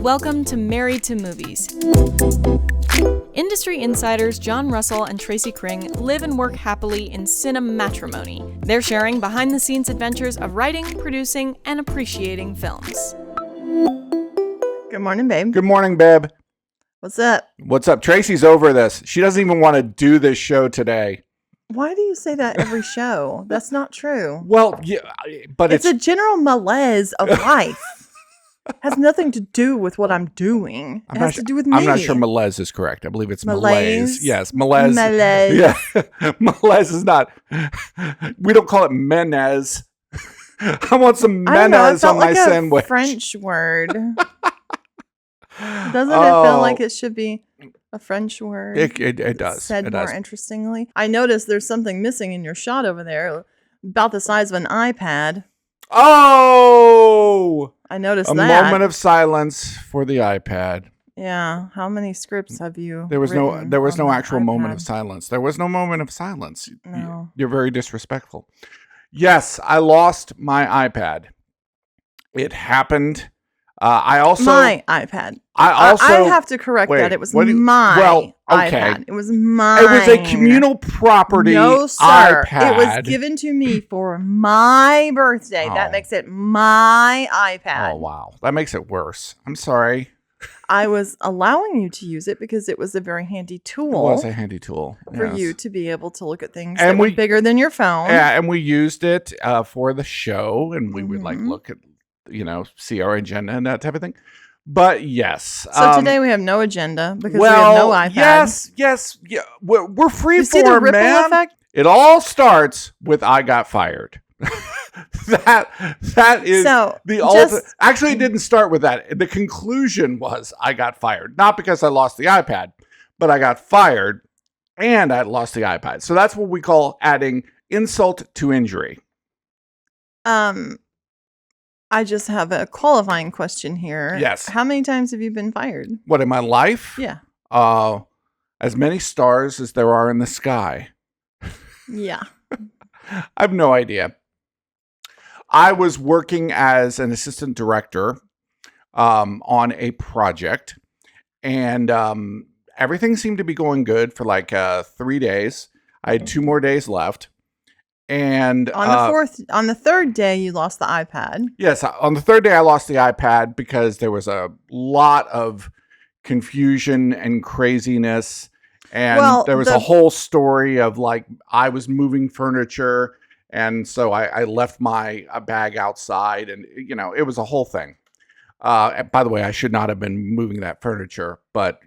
Welcome to Married to Movies. Industry insiders John Russell and Tracy Kring live and work happily in cinematrimony. They're sharing behind-the-scenes adventures of writing, producing, and appreciating films. Good morning, babe. Good morning, babe. What's up? What's up? Tracy's over this. She doesn't even want to do this show today. Why do you say that every show? That's not true. Well, yeah, but it's a general malaise of life. Has nothing to do with what I'm doing. It has to do with me. I'm not sure malaise is correct. I believe it's malaise. Yes, malaise. Malaise. Yeah, malaise is not. We don't call it menez. I want some menez on my sandwich. A French word. Doesn't it feel like it should be a French word? It does. Said more interestingly. I noticed there's something missing in your shot over there, about the size of an iPad. Oh! I noticed a moment of silence for the iPad. Yeah. How many scripts have you? There was no actual iPad? moment of silence. There was no moment of silence. No. You're very disrespectful. Yes, I lost my iPad. It happened. I also my iPad. I have to correct that. It was my iPad. It was mine. It was a communal property. No, sir. iPad. It was given to me for my birthday. That makes it my iPad. Oh, wow. That makes it worse. I'm sorry. I was allowing you to use it because it was a very handy tool. It was a handy tool. For you to be able to look at things that were bigger than your phone. Yeah, and we used it for the show, and we would look at, see our agenda and that type of thing. But yes. So today we have no agenda because we have no iPad. Yes. Yeah. We're free you see the ripple effect? It all starts with I got fired. that is the ultimate. Actually, it didn't start with that. The conclusion was I got fired. Not because I lost the iPad, but I got fired and I lost the iPad. So that's what we call adding insult to injury. I just have a qualifying question here. Yes. How many times have you been fired? What, in my life? Yeah. As many stars as there are in the sky. Yeah. I have no idea. I was working as an assistant director on a project, and everything seemed to be going good for like 3 days. I had 2 more days left. And on the third day, you lost the iPad. Yes, on the third day, I lost the iPad because there was a lot of confusion and craziness, and there was a whole story of like I was moving furniture, and so I left my bag outside, and it was a whole thing. By the way, I should not have been moving that furniture, but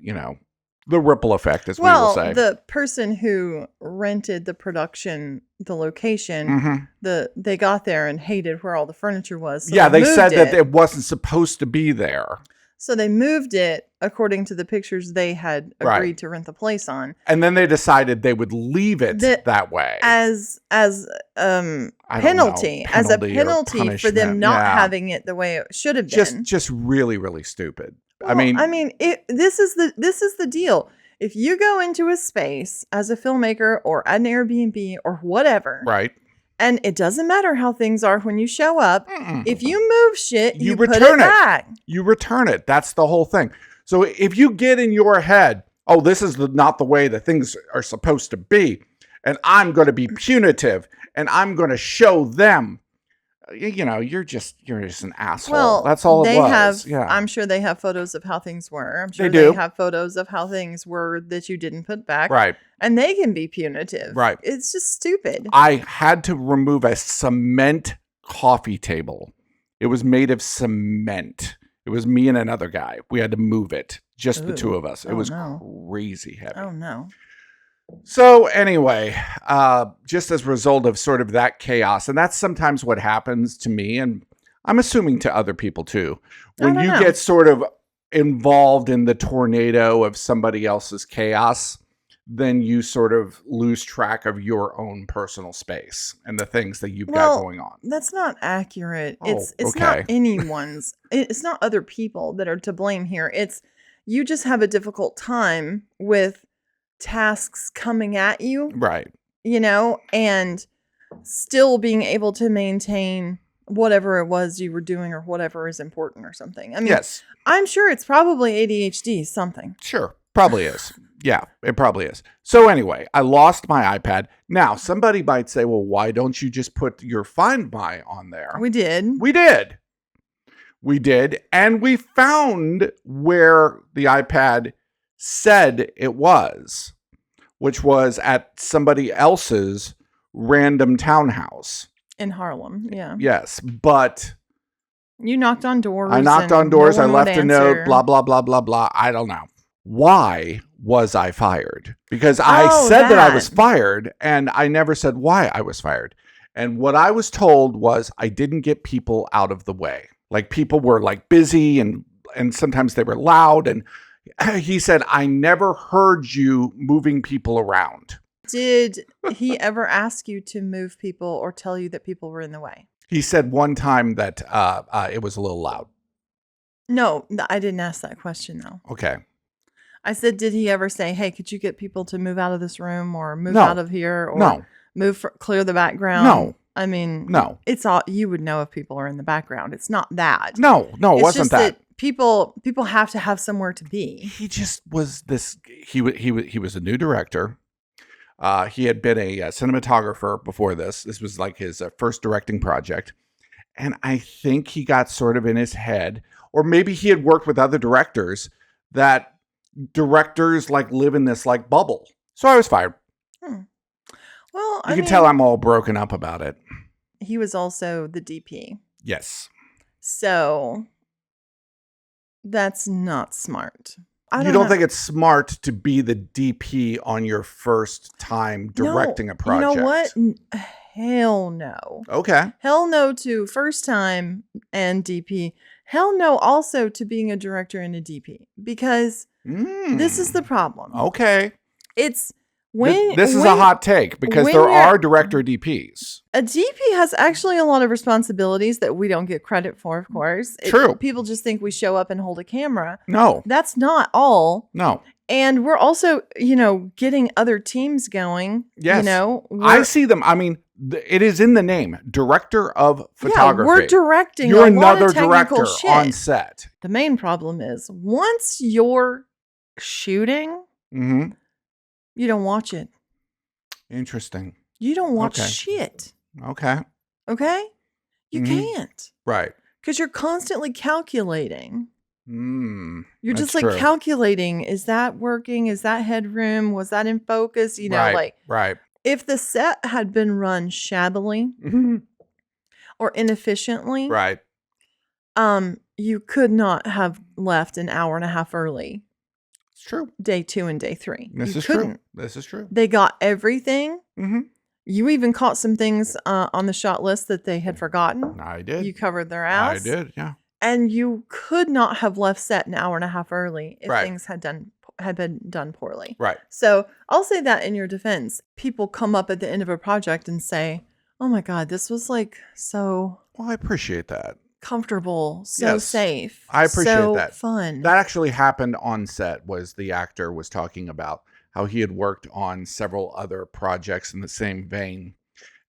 the ripple effect, as we will say. The person who rented the production, the location, they got there and hated where all the furniture was. So they said that it wasn't supposed to be there. So they moved it according to the pictures they had agreed to rent the place on. And then they decided they would leave it that way. As penalty for them not having it the way it should have been. Just really, really stupid. Well, this is the deal. If you go into a space as a filmmaker or an Airbnb or whatever, right, and it doesn't matter how things are when you show up, if you move shit, you put return it back. You return it. That's the whole thing. So if you get in your head, oh, this is not the way that things are supposed to be, and I'm going to be punitive, and I'm going to show them. You're just an asshole. Well, that's all it was. I'm sure they have photos of how things were. I'm sure they have photos of how things were that you didn't put back. Right. And they can be punitive. Right. It's just stupid. I had to remove a cement coffee table. It was made of cement. It was me and another guy. We had to move it. Just the two of us. It was crazy heavy. Oh, no. So anyway, just as a result of sort of that chaos, and that's sometimes what happens to me, and I'm assuming to other people too, when you get sort of involved in the tornado of somebody else's chaos, then you sort of lose track of your own personal space and the things that you've got going on. That's not accurate. It's not anyone's. It's not other people that are to blame here. It's you just have a difficult time with tasks coming at you, right? And still being able to maintain whatever it was you were doing or whatever is important or something. I mean, yes. I'm sure it's probably ADHD something. Sure. Probably is. Yeah, it probably is. So anyway, I lost my iPad. Now, somebody might say, well, why don't you just put your Find My on there? We did. We did. We did. And we found where the iPad said it was, which was at somebody else's random townhouse. In Harlem, yeah. Yes, but... You knocked on doors. I knocked on doors. I left a note, blah, blah, blah, blah, blah. I don't know. Why was I fired? Because I said that I was fired, and I never said why I was fired. And what I was told was I didn't get people out of the way. Like, people were like busy, and sometimes they were loud. And he said, I never heard you moving people around. Did he ever ask you to move people or tell you that people were in the way? He said one time that it was a little loud. No, I didn't ask that question, though. Okay. I said, did he ever say, hey, could you get people to move out of this room or move out of here or clear the background? No. I mean, no. It's all, you would know if people are in the background. It's not that. No, it wasn't just that. People have to have somewhere to be. He just was this, he was a new director. He had been a cinematographer before this. This was like his first directing project. And I think he got sort of in his head, or maybe he had worked with other directors, that directors like live in this like bubble. So I was fired. Well, you can tell I'm all broken up about it. He was also the DP. Yes. So that's not smart. You don't think it's smart to be the DP on your first time directing a project? You know what? Hell no. Okay. Hell no to first time and DP. Hell no also to being a director and a DP. Because this is the problem. Okay. It's this is a hot take because there are director DPs. A DP has actually a lot of responsibilities that we don't get credit for, of course. True. People just think we show up and hold a camera. No. That's not all. No. And we're also, getting other teams going. Yes. I see them. I mean, it is in the name, director of photography. Yeah, we're directing. You're another director on set. The main problem is once you're shooting, you don't watch it. Interesting. You don't watch shit. Okay. Okay? You can't. Right. Because you're constantly calculating. You're just like true. Calculating. Is that working? Is that headroom? Was that in focus? Right. If the set had been run shabbily or inefficiently, right. You could not have left an hour and a half early. It's true. Day 2 and day 3. This is true. This is true. They got everything. You even caught some things on the shot list that they had forgotten. I did. You covered their ass. I did, yeah. And you could not have left set an hour and a half early if things had been done poorly. Right. So I'll say that in your defense. People come up at the end of a project and say, oh my God, this was like so... Well, I appreciate that. Comfortable, so safe. I appreciate that. Fun. That actually happened on set. The actor was talking about how he had worked on several other projects in the same vein.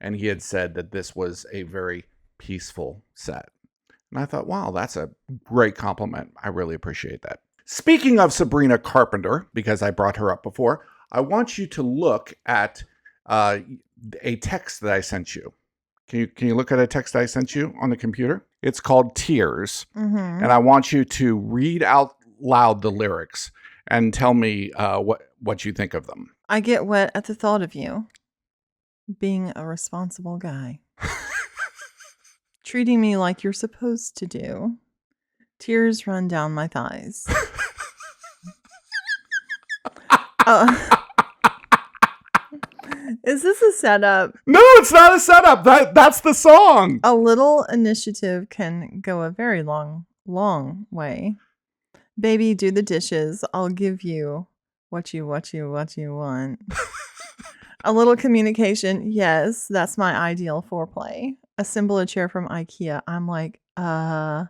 And he had said that this was a very peaceful set. And I thought, wow, that's a great compliment. I really appreciate that. Speaking of Sabrina Carpenter, because I brought her up before, I want you to look at a text that I sent you. Can you look at a text I sent you on the computer? It's called Tears. And I want you to read out loud the lyrics and tell me what you think of them. I get wet at the thought of you being a responsible guy. Treating me like you're supposed to do. Tears run down my thighs. Is this a setup? No, it's not a setup. That's the song. A little initiative can go a very long, long way. Baby, do the dishes. I'll give you what you want. A little communication. Yes, that's my ideal foreplay. Assemble a chair from IKEA. I'm like, I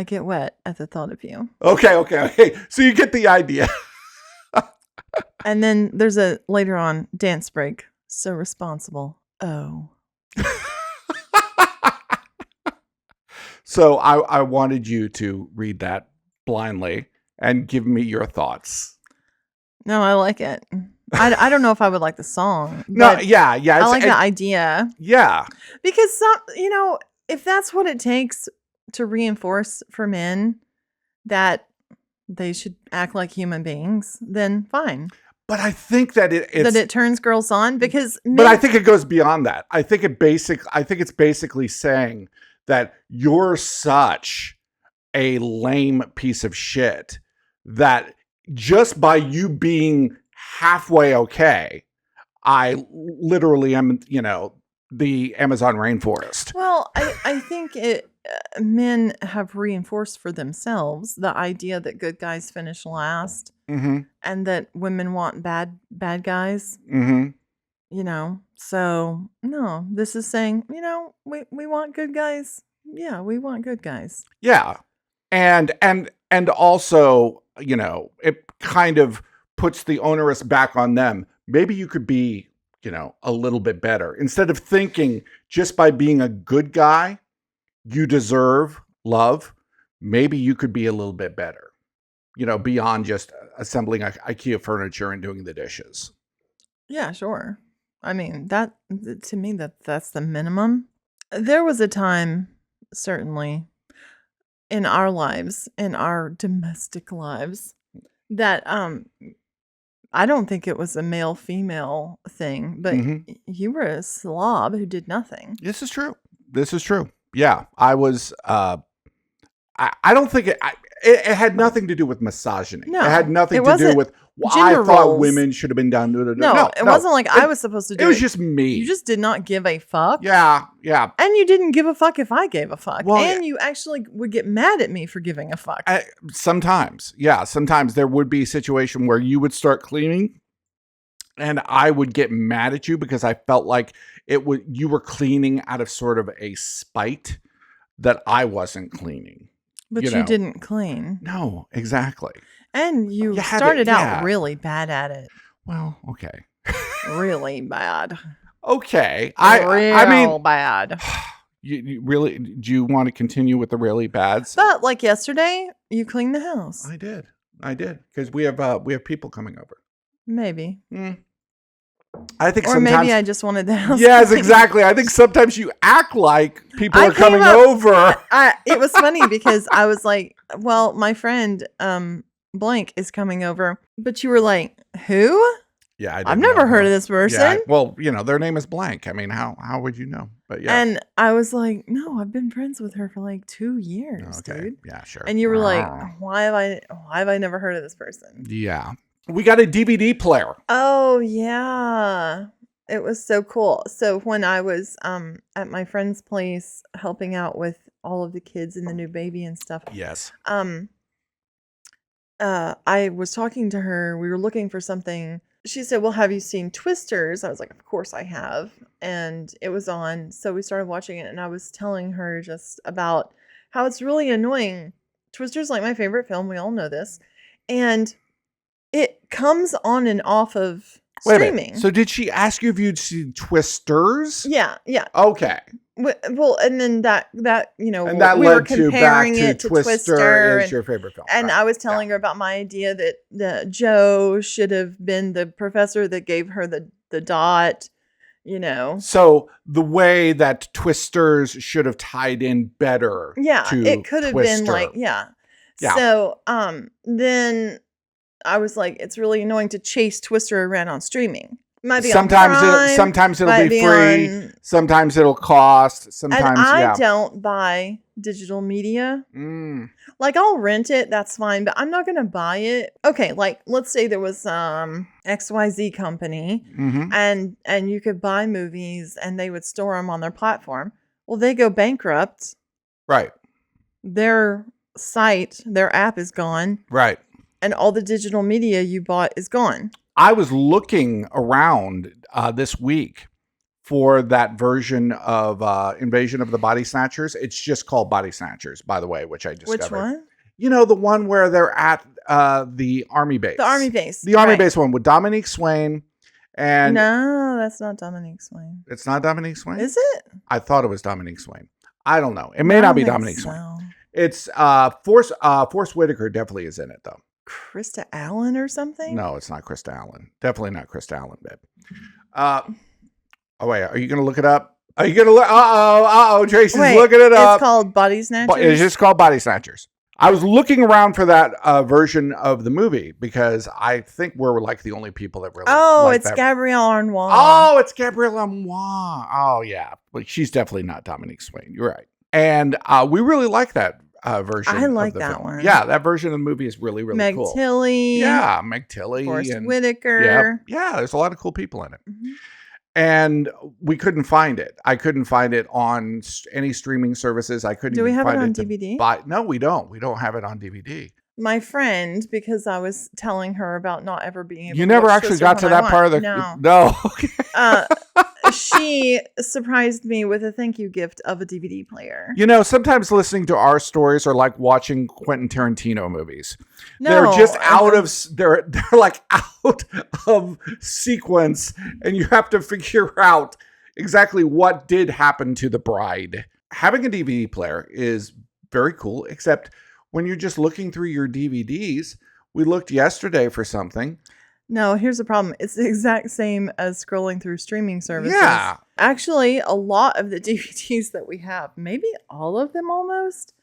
get wet at the thought of you. Okay. So you get the idea. And then there's a later on dance break. So responsible. Oh. So I wanted you to read that blindly and give me your thoughts. No, I like it. I don't know if I would like the song. No, yeah. I like the idea. Yeah. Because if that's what it takes to reinforce for men that they should act like human beings, then fine. But I think that it turns girls on because but I think it goes beyond that. I think it's basically saying that you're such a lame piece of shit that just by you being halfway okay, I literally am, the Amazon rainforest. Well, I think men have reinforced for themselves the idea that good guys finish last, mm-hmm. and that women want bad guys. Mm-hmm. So no, this is saying, we want good guys. Yeah, we want good guys. Yeah, and also, it kind of puts the onus back on them. Maybe you could be, a little bit better instead of thinking just by being a good guy you deserve love. Maybe you could be a little bit better, beyond just assembling IKEA furniture and doing the dishes. Yeah, sure. I mean, that to me, that's the minimum. There was a time, certainly, in our lives, in our domestic lives, that I don't think it was a male-female thing, but mm-hmm. you were a slob who did nothing. This is true. Yeah, I was. I don't think it had nothing to do with misogyny. No, it had nothing to do with I thought roles. Women should have been done. No, it wasn't like I was supposed to do it. It was just me. You just did not give a fuck. Yeah. And you didn't give a fuck if I gave a fuck. Well, and you actually would get mad at me for giving a fuck. Sometimes, yeah. Sometimes there would be a situation where you would start cleaning and I would get mad at you because I felt like you were cleaning out of sort of a spite that I wasn't cleaning. But you didn't clean. No, exactly. And you started out really bad at it. Well, okay. Really bad. Okay. I mean, bad. You really, do you want to continue with the really bads? But like yesterday, you cleaned the house. I did. Because we have people coming over. Maybe. I think or sometimes. Maybe I just wanted the house. Yes, exactly. I think sometimes you act like people are coming over. It was funny because I was like, well, my friend blank is coming over. But you were like, who? Yeah, I've never heard of this person. Yeah, well, their name is blank. I mean, how would you know? But yeah. And I was like, no, I've been friends with her for like 2 years, dude. Yeah, sure. And you were like, why have I never heard of this person? Yeah. We got a DVD player. Oh, yeah. It was so cool. So when I was at my friend's place helping out with all of the kids and the new baby and stuff. Yes. I was talking to her. We were looking for something. She said, well, have you seen Twisters? I was like, of course I have. And it was on. So we started watching it. And I was telling her just about how it's really annoying. Twisters like my favorite film. We all know this. And it comes on and off of streaming. So did she ask you if you'd seen Twisters? Yeah. Okay. Well, and then that and that we were led comparing to it to Twister is your favorite film. And right. I was telling her about my idea that Joe should have been the professor that gave her the dot, So the way that Twisters should have tied in better. Yeah, to it could have been like, yeah. So then I was like, it's really annoying to chase Twister around on streaming. Might be sometimes it'll be free. Sometimes it'll cost. Sometimes, and I don't buy digital media. Like I'll rent it, that's fine, but I'm not gonna buy it. Okay, like let's say there was XYZ company, and you could buy movies, and they would store them on their platform. Well, they go bankrupt. Right. Their site, their app is gone. Right. And all the digital media you bought is gone. I was looking around this week for that version of Invasion of the Body Snatchers. It's just called Body Snatchers, by the way, which I discovered. Which one? The one where they're at the Army base. The Army base. The Army base one with Dominique Swain. And no, that's not Dominique Swain. It's not Dominique Swain? Is it? I thought it was Dominique Swain. I don't know. It may not be think Dominique so. Swain. It's Forrest Whitaker definitely is in it though. Krista Allen or something? No, it's not Krista Allen. Definitely not Krista Allen, babe. Oh wait, are you gonna look it up? Are you gonna look? Tracy's looking it up. It's called Body Snatchers. It's just called Body Snatchers. I was looking around for that version of the movie because I think we're like the only people that really. Oh, it's Gabrielle Arnois. Oh, it's Gabrielle Arnois. Oh yeah, but she's definitely not Dominique Swain. You're right, and we really like that version. I like of the that film. one. Yeah, that version of the movie is really Meg cool. Tilly. Yeah, Meg Tilly. Forrest and Whitaker. Yeah, there's a lot of cool people in it. Mm-hmm. And we couldn't find it. I couldn't find it on any streaming services. I couldn't. Do we even have find it on to DVD? buy. No, we don't. We don't have it on DVD. My friend, because I was telling her about not ever being able You to never watch actually Sister got to When I that part of the. No. She surprised me with a thank you gift of a DVD player. You know, sometimes listening to our stories are like watching Quentin Tarantino movies. No, they're just they're like out of sequence, and you have to figure out exactly what did happen to the bride. Having a DVD player is very cool, except when you're just looking through your DVDs. We looked yesterday for something. No, here's the problem. It's the exact same as scrolling through streaming services. Yeah. Actually, a lot of the DVDs that we have, maybe all of them almost,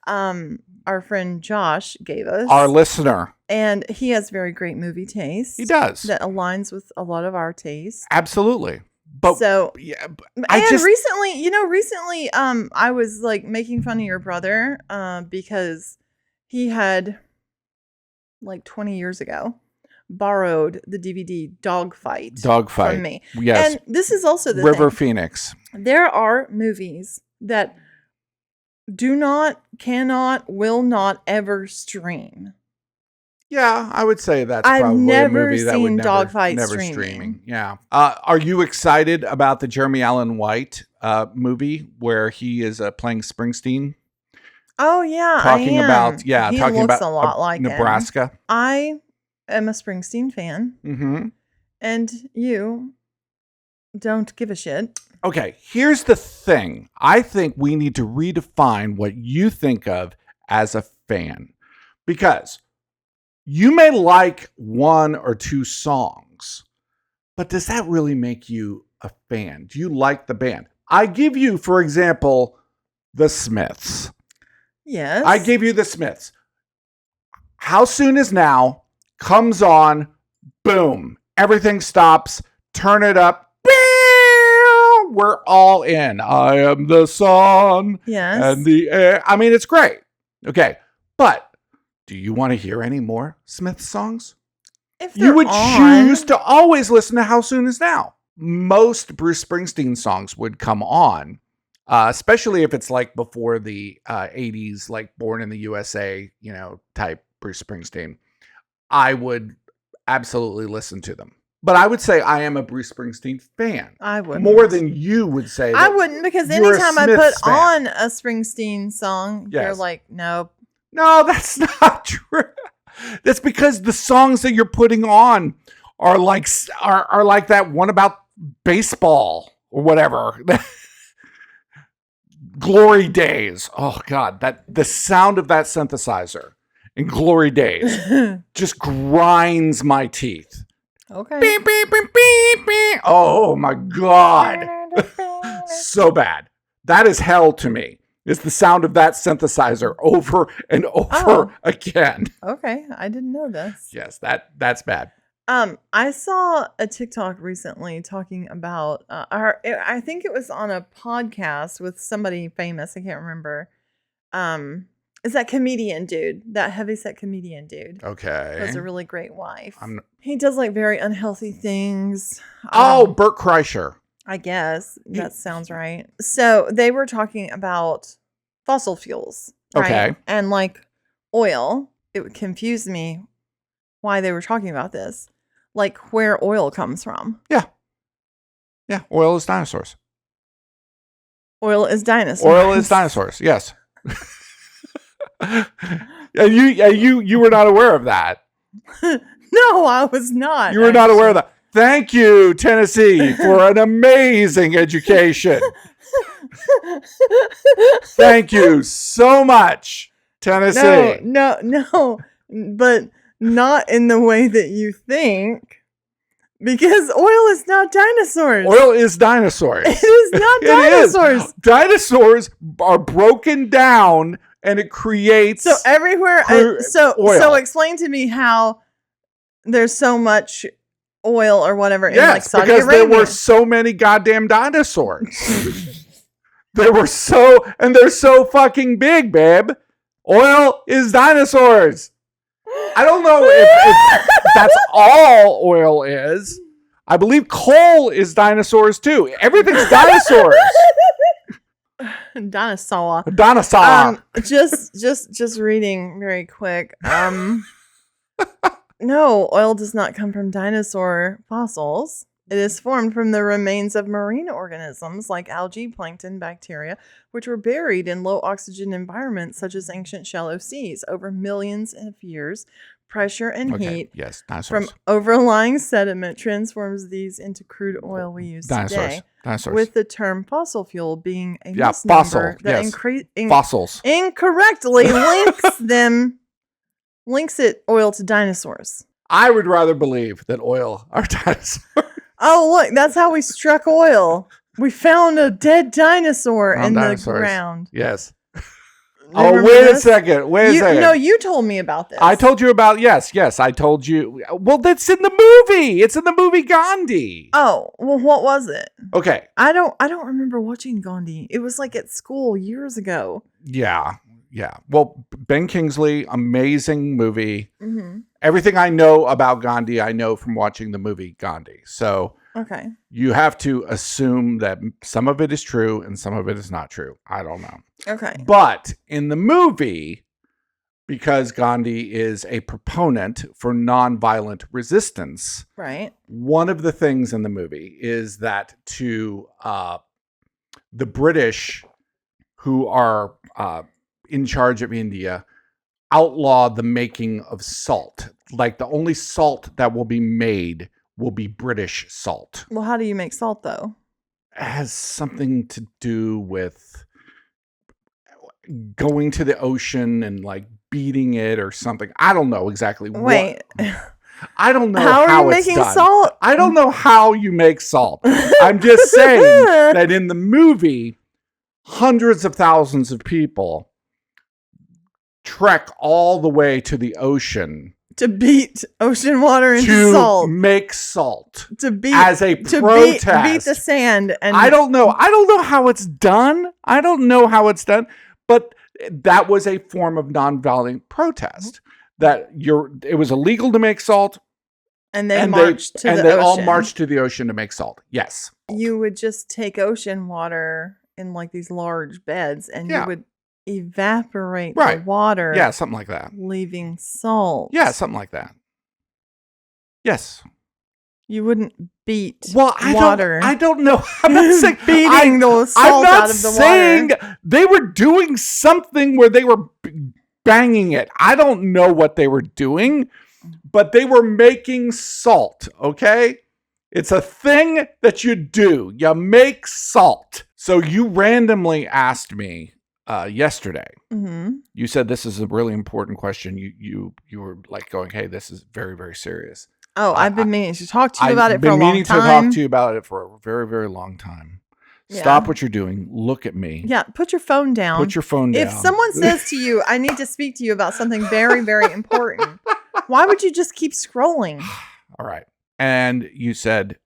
our friend Josh gave us. Our listener. And he has very great movie taste. He does. That aligns with a lot of our taste. Absolutely. But so, yeah, recently, I was like making fun of your brother, because he had like 20 years ago borrowed the DVD Dogfight from me. Yes. And this is also the River thing. Phoenix. There are movies that cannot, will not ever stream. Yeah, I would say that's I've probably never a movie that seen would Dogfight never streaming. streaming. Yeah. Are you excited about the Jeremy Allen White movie where he is playing Springsteen? Oh yeah, talking I am. about He talking looks about a lot like Nebraska. him. I am a Springsteen fan, and you don't give a shit. Okay, here's the thing. I think we need to redefine what you think of as a fan, because you may like one or two songs, but does that really make you a fan? Do you like the band? I give you, for example, the Smiths. Yes. I give you the Smiths. How Soon Is Now comes on, boom, everything stops, turn it up, we're all in. I am the sun and the air. I mean, it's great. Okay, but do you want to hear any more Smith songs? If you would choose to always listen to How Soon Is Now. Most Bruce Springsteen songs would come on, especially if it's like before the 80s, like Born in the USA, type Bruce Springsteen. I would absolutely listen to them. But I would say I am a Bruce Springsteen fan. I wouldn't. More than you would say. I wouldn't, because anytime I put on a Springsteen song, you're like, nope. No, that's not true. That's because the songs that you're putting on are like that one about baseball or whatever. Glory Days. Oh God, the sound of that synthesizer in Glory Days just grinds my teeth. Okay. Beep, beep, beep, beep, beep. Oh my God. So bad. That is hell to me. It's the sound of that synthesizer over and over again. Okay. I didn't know this. Yes, that's bad. I saw a TikTok recently talking about, I think it was on a podcast with somebody famous. I can't remember. It's that comedian dude, that heavyset comedian dude. Okay. Who has a really great wife. He does like very unhealthy things. Bert Kreischer. I guess that sounds right. So they were talking about fossil fuels. Right? Okay. And like oil. It confused me why they were talking about this. Like where oil comes from. Yeah. Yeah. Oil-is-dinosaurs. Oil-is-dinosaurs. Oil-is-dinosaurs. Yes. And you were not aware of that. No, I was not. You were not aware of that. Thank you, Tennessee, for an amazing education. Thank you so much, Tennessee. No, but not in the way that you think. Because oil is not dinosaurs. Oil is dinosaurs. It is not dinosaurs. It is. Dinosaurs are broken down and it creates so everywhere. oil. So explain to me how there's so much oil or whatever in like Saudi because Arabia. there were so many goddamn dinosaurs. They're so fucking big, babe. Oil is dinosaurs. I don't know if that's all oil is. I believe coal is dinosaurs too. Everything's dinosaurs. Dinosaur. Just reading very quick. No, oil does not come from dinosaur fossils. It is formed from the remains of marine organisms like algae, plankton, bacteria, which were buried in low oxygen environments such as ancient shallow seas over millions of years. Pressure and heat from overlying sediment transforms these into crude oil we use today. Dinosaurs. With the term fossil fuel being a misnomer that fossils incorrectly links oil to dinosaurs. I would rather believe that oil are dinosaurs. Oh, look, that's how we struck oil. We found a dead dinosaur in the ground. Yes. Wait a second. No, you told me about this. I told you about, yes, I told you. Well, that's in the movie. It's in the movie Gandhi. Oh, well, what was it? Okay. I don't remember watching Gandhi. It was like at school years ago. Yeah. Well, Ben Kingsley, amazing movie. Mm-hmm. Everything I know about Gandhi, I know from watching the movie Gandhi. So okay, you have to assume that some of it is true and some of it is not true. I don't know. Okay. But in the movie, because Gandhi is a proponent for nonviolent resistance, right? One of the things in the movie is that to the British who are in charge of India outlaw the making of salt. Like the only salt that will be made will be British salt. Well, how do you make salt though? It has something to do with going to the ocean and like beating it or something. I don't know exactly. Wait. I don't know how are you making done. Salt? I don't know how you make salt. I'm just saying that in the movie, hundreds of thousands of people trek all the way to the ocean to beat ocean water into salt, make salt, to beat as a protest, beat the sand. And I don't know how it's done. But that was a form of nonviolent protest. That it was illegal to make salt, and they marched to the ocean. They all marched to the ocean to make salt. Yes, you would just take ocean water in like these large beds, and you would evaporate the water. Yeah, something like that. Leaving salt. Yeah, something like that. Yes. You wouldn't beat water. I don't know. I'm not saying beating the salt out of the water. They were doing something where they were banging it. I don't know what they were doing, but they were making salt, okay? It's a thing that you do. You make salt. So you randomly asked me yesterday. Mm-hmm. You said this is a really important question. You were like going, hey, this is very, very serious. Oh, I've been meaning to talk to you about it for a long time. I've been meaning to talk to you about it for a very, very long time. Yeah. Stop what you're doing. Look at me. Yeah, put your phone down. Put your phone down. If someone says to you, I need to speak to you about something very, very important, why would you just keep scrolling? All right. And you said,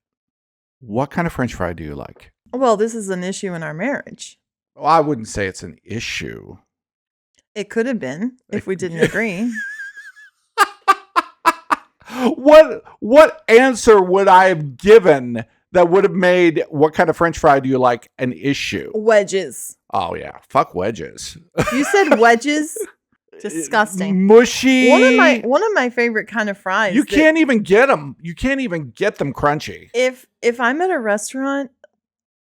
what kind of French fry do you like? Well, this is an issue in our marriage. Well, I wouldn't say it's an issue. It could have been if we didn't agree. What answer would I have given that would have made what kind of French fry do you like an issue? Wedges. Oh, yeah. Fuck wedges. You said wedges? Disgusting. Mushy. One of my favorite kind of fries. You can't even get them. You can't even get them crunchy. If I'm at a restaurant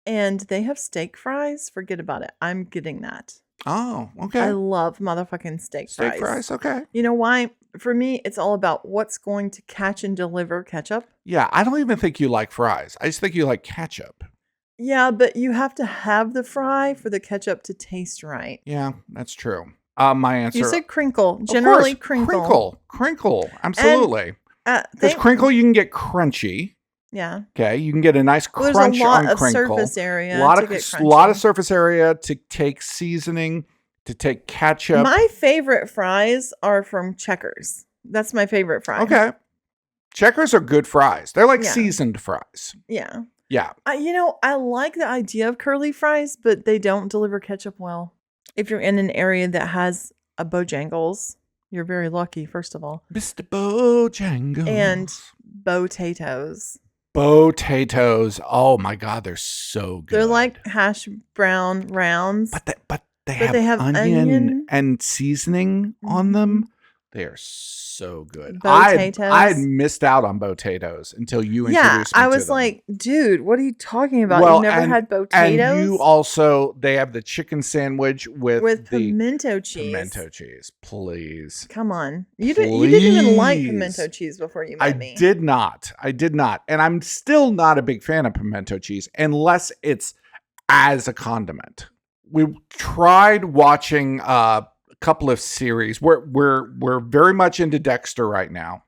and they have steak fries, forget about it. I'm getting that. Oh, okay. I love motherfucking steak fries. Steak fries, okay. You know why? For me, it's all about what's going to catch and deliver ketchup. Yeah, I don't even think you like fries. I just think you like ketchup. Yeah, but you have to have the fry for the ketchup to taste right. Yeah, that's true. My answer. You said crinkle. Generally crinkle. Crinkle. Absolutely. Because crinkle, you can get crunchy. Yeah. Okay. You can get a nice crunch on crinkle. There's a lot of surface area. A lot of surface area to take seasoning, to take ketchup. My favorite fries are from Checkers. That's my favorite fry. Okay. Checkers are good fries. They're like seasoned fries. Yeah. Yeah. I like the idea of curly fries, but they don't deliver ketchup well. If you're in an area that has a Bojangles, you're very lucky, first of all. Mr. Bojangles. And Potatoes. Potatoes. Oh my God, they're so good. They're like hash brown rounds. But they have onion and seasoning on them. They are so good. I had missed out on potatoes until you introduced me to I was them. like, dude, what are you talking about? You've never had potatoes? And you also, they have the chicken sandwich with the pimento cheese. Pimento cheese, please. Come on. You didn't even like pimento cheese before you met me. I did not. And I'm still not a big fan of pimento cheese unless it's as a condiment. We tried watching couple of series. We're very much into Dexter right now.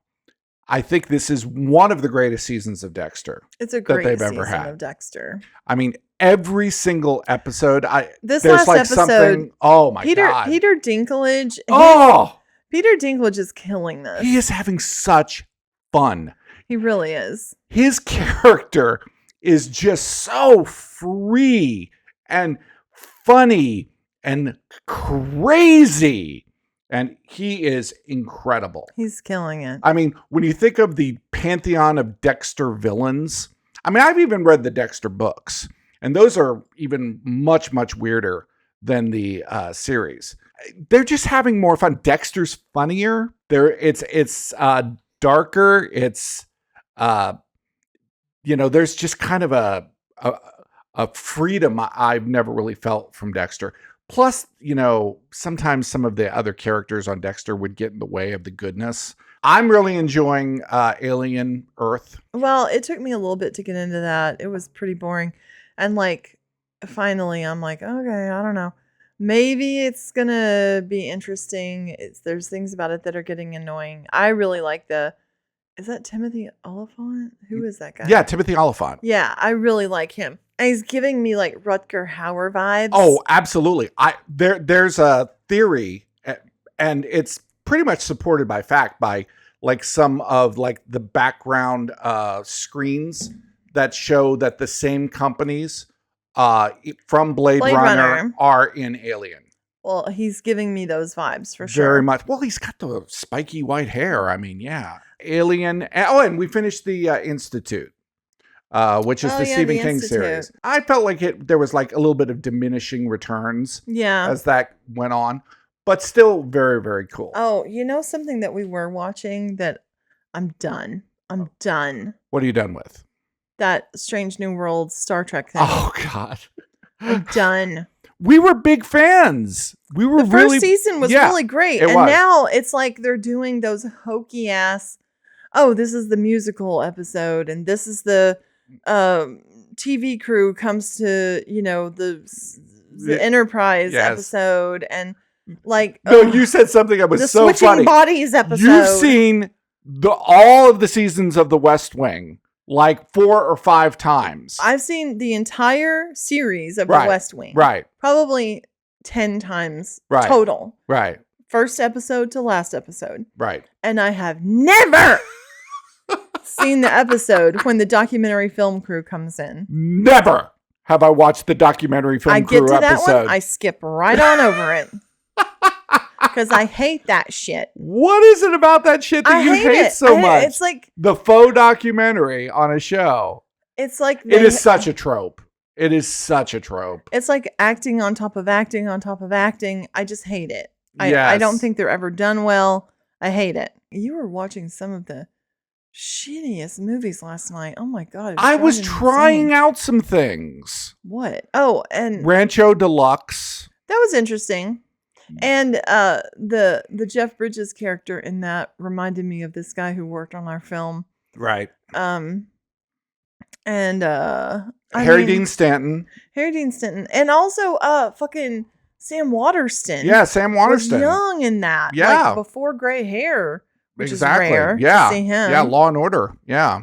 I think this is one of the greatest seasons of Dexter. It's a great season of Dexter. I mean, every single episode. This last episode. Oh my God. Peter Dinklage. Peter Dinklage is killing this. He is having such fun. He really is. His character is just so free and funny and crazy, and he is incredible. He's killing it. I mean, when you think of the pantheon of Dexter villains, I mean, I've even read the Dexter books, and those are even much, much weirder than the series. They're just having more fun. Dexter's funnier. It's darker. It's there's just kind of a freedom I've never really felt from Dexter. Plus, sometimes some of the other characters on Dexter would get in the way of the goodness. I'm really enjoying Alien Earth. Well, it took me a little bit to get into that. It was pretty boring. And finally, I'm like, okay, I don't know. Maybe it's going to be interesting. There's things about it that are getting annoying. I really like is that Timothy Olyphant? Who is that guy? Yeah, Timothy Olyphant. Yeah, I really like him. And he's giving me Rutger Hauer vibes. Oh, absolutely. There's a theory, and it's pretty much supported by fact, by some of the background screens that show that the same companies from Blade Runner are in Alien. Well, he's giving me those vibes for sure. Very much. Well, he's got the spiky white hair. I mean, yeah. Alien. And we finished the Institute. Which is the Stephen King series. I felt like there was a little bit of diminishing returns as that went on, but still very, very cool. Oh, something that we were watching that I'm done. What are you done with? That Strange New Worlds Star Trek thing. Oh, God. I'm done. We were big fans. The first season was really great. Now it's they're doing those hokey ass, this is the musical episode and this is the TV crew comes to the Enterprise episode and you said something that was the so Switching funny. Bodies episode. You've seen all of the seasons of The West Wing 4 or 5 times. I've seen the entire series of The West Wing. Right. Probably 10 times total. Right. First episode to last episode. Right. And I have never seen the episode when the documentary film crew comes in. Never have I watched the documentary film crew episode. I get to that one, I skip right on over it. Because I hate that shit. What is it about that shit that you hate so much? It's the faux documentary on a show. It's it is such a trope. It is such a trope. It's acting on top of acting on top of acting. I just hate it. I don't think they're ever done well. I hate it. You were watching some of the shittiest movies last night. Oh my God. I was trying out some things. What? Oh, and Rancho Deluxe. That was interesting. And the Jeff Bridges character in that reminded me of this guy who worked on our film. Right. And Harry Dean Stanton. Harry Dean Stanton. And also fucking Sam Waterston. Yeah, Sam Waterston. Was young in that. Yeah. Like before gray hair. Which Exactly. is rare yeah. to see him. Yeah, Law and Order. Yeah.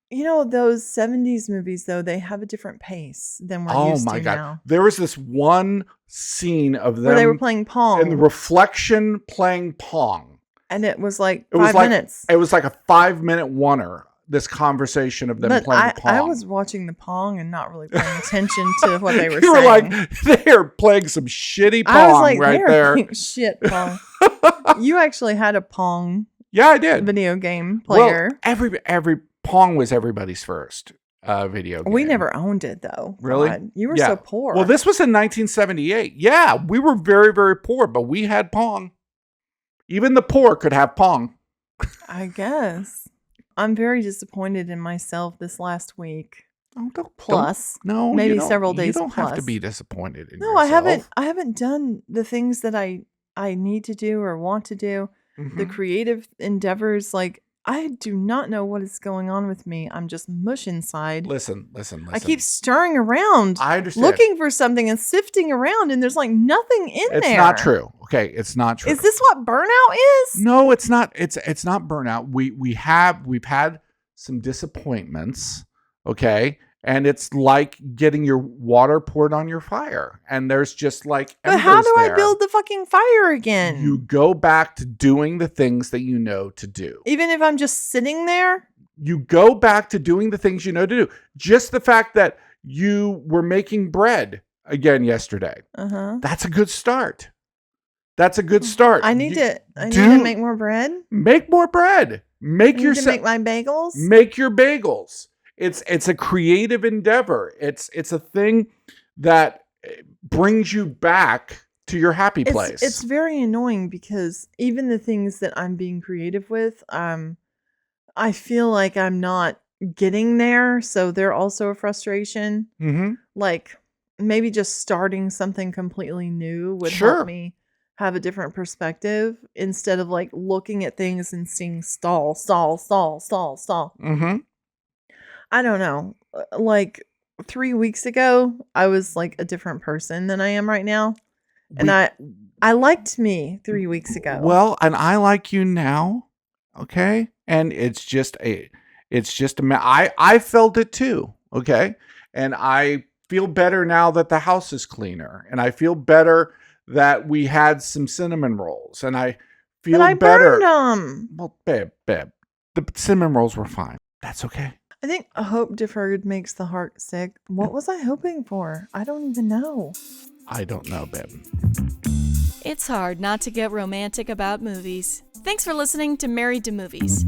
You know, those 70s movies, though, they have a different pace than we're used to now. There was this one scene of them. Where they were playing Pong. And the reflection playing Pong. And it was like 5 minutes. It was like a 5-minute oneer, this conversation of them playing Pong. I was watching the Pong and not really paying attention to what they were saying. You were like, they're playing some shitty Pong I was like, right there. Shit Pong. You actually had a Pong. Yeah, I did. Video game player. Well, every Pong was everybody's first video game. We never owned it, though. Really? God, you were so poor. Well, this was in 1978. Yeah, we were very, very poor, but we had Pong. Even the poor could have Pong. I guess. I'm very disappointed in myself this last week. Oh, maybe several days. You don't have to be disappointed in yourself. I haven't done the things that I need to do or want to do. Mm-hmm. The creative endeavors, like I do not know what is going on with me. I'm just mush inside. Listen. I keep stirring around. I understand. Looking for something and sifting around, and there's like nothing in there. It's not true. Okay, it's not true. Is this what burnout is? No, it's not. It's not burnout. We've had some disappointments. Okay. And it's like getting your water poured on your fire. And there's just like But how do I build the fucking fire again? You go back to doing the things that you know to do. Even if I'm just sitting there? You go back to doing the things you know to do. Just the fact that you were making bread again yesterday. That's a good start. That's a good start. I need to make more bread. Make more bread. Make my bagels. Make your bagels. It's a creative endeavor. It's a thing that brings you back to your happy place. It's very annoying because even the things that I'm being creative with, I feel like I'm not getting there. So they're also a frustration. Mm-hmm. Like maybe just starting something completely new would help me have a different perspective instead of like looking at things and seeing stall. Mm-hmm. I don't know. Like 3 weeks ago, I was like a different person than I am right now. And I liked me 3 weeks ago. Well, and I like you now. Okay. And I felt it too. Okay. And I feel better now that the house is cleaner. And I feel better that we had some cinnamon rolls. And I feel better. Burned them. Well, babe, the cinnamon rolls were fine. That's okay. I think a hope deferred makes the heart sick. What was I hoping for? I don't even know. I don't know, babe. It's hard not to get romantic about movies. Thanks for listening to Married to Movies.